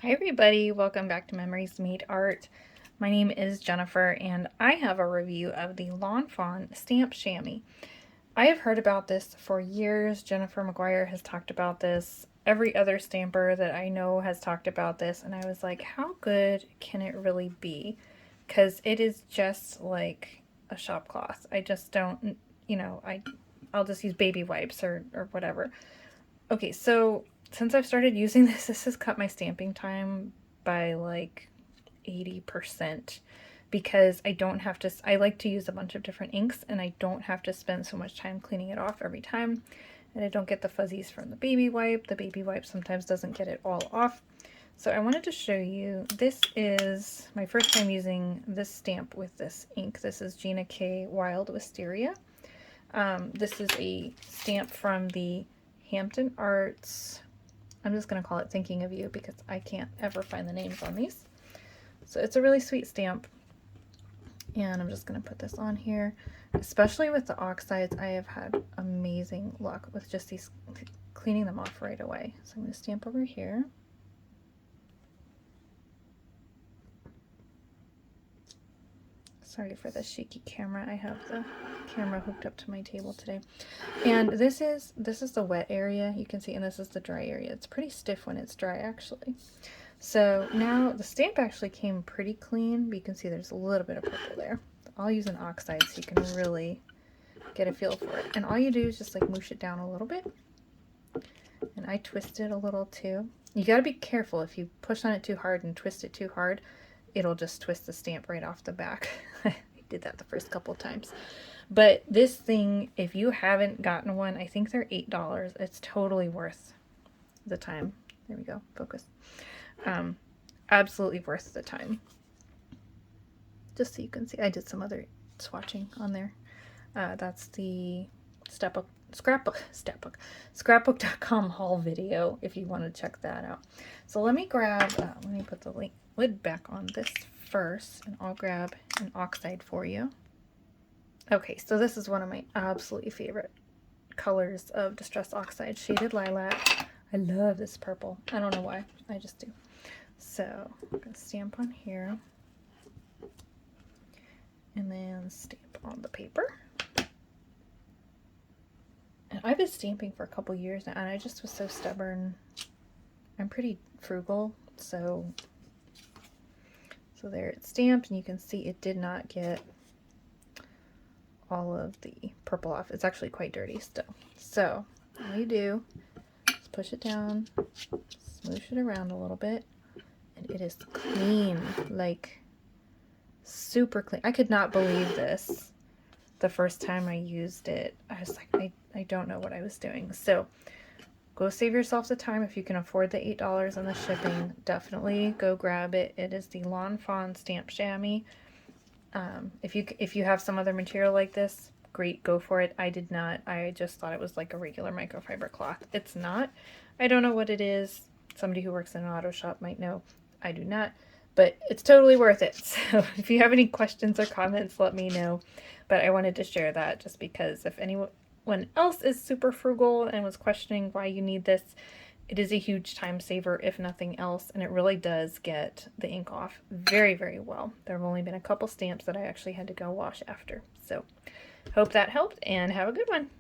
Hi everybody, welcome back to Memories Made Art. My name is Jennifer and I have a review of the Lawn Fawn Stamp Shammy. I have heard about this for years. Jennifer McGuire has talked about this. Every other stamper that I know has talked about this, and I was like, how good can it really be? Because it is just like a shop cloth. I just don't, I'll just use baby wipes or whatever. Okay, so since I've started using this has cut my stamping time by like 80% because I don't have to, I like to use a bunch of different inks and I don't have to spend so much time cleaning it off every time. And I don't get the fuzzies from the baby wipe. The baby wipe sometimes doesn't get it all off. So I wanted to show you, this is my first time using this stamp with this ink. This is Gina K Wild Wisteria. This is a stamp from the Hampton Arts. I'm just going to call it Thinking of You because I can't ever find the names on these. So it's a really sweet stamp. And I'm just going to put this on here. Especially with the oxides, I have had amazing luck with just these, cleaning them off right away. So I'm going to stamp over here. Sorry for the shaky camera. I have the camera hooked up to my table today. And this is the wet area, you can see, and this is the dry area. It's pretty stiff when it's dry, actually. So now the stamp actually came pretty clean, but you can see there's a little bit of purple there. I'll use an oxide so you can really get a feel for it. And all you do is just like moosh it down a little bit. And I twist it a little too. You gotta be careful. If you push on it too hard and twist it too hard, it'll just twist the stamp right off the back. I did that the first couple of times. But this thing, if you haven't gotten one, I think they're $8. It's totally worth the time. There we go, focus. Absolutely worth the time. Just so you can see, I did some other swatching on there. That's the scrapbook.com haul video if you want to check that out. So let me grab, let me put the lid back on this first, and I'll grab an oxide for you. Okay, so this is one of my absolutely favorite colors of Distress Oxide, Shaded Lilac. I love this purple. I don't know why, I just do. So I'm going to stamp on here and then stamp on the paper. And I've been stamping for a couple years now, and I just was so stubborn. I'm pretty frugal, so there it's stamped, and you can see it did not get all of the purple off. It's actually quite dirty still. So all you do is push it down, smoosh it around a little bit, and it is clean, like super clean. I could not believe this the first time I used it. I was like, I don't know what I was doing. So go save yourself the time. If you can afford the $8 on the shipping, definitely go grab it. It is the Lawn Fawn Stamp Shammy. If you have some other material like this, great, go for it. I did not. I just thought it was like a regular microfiber cloth. It's not. I don't know what it is. Somebody who works in an auto shop might know. I do not. But it's totally worth it. So if you have any questions or comments, let me know. But I wanted to share that just because if anyone else is super frugal and was questioning why you need this, it is a huge time saver if nothing else, and it really does get the ink off very, very well. There have only been a couple stamps that I actually had to go wash after. So hope that helped, and have a good one.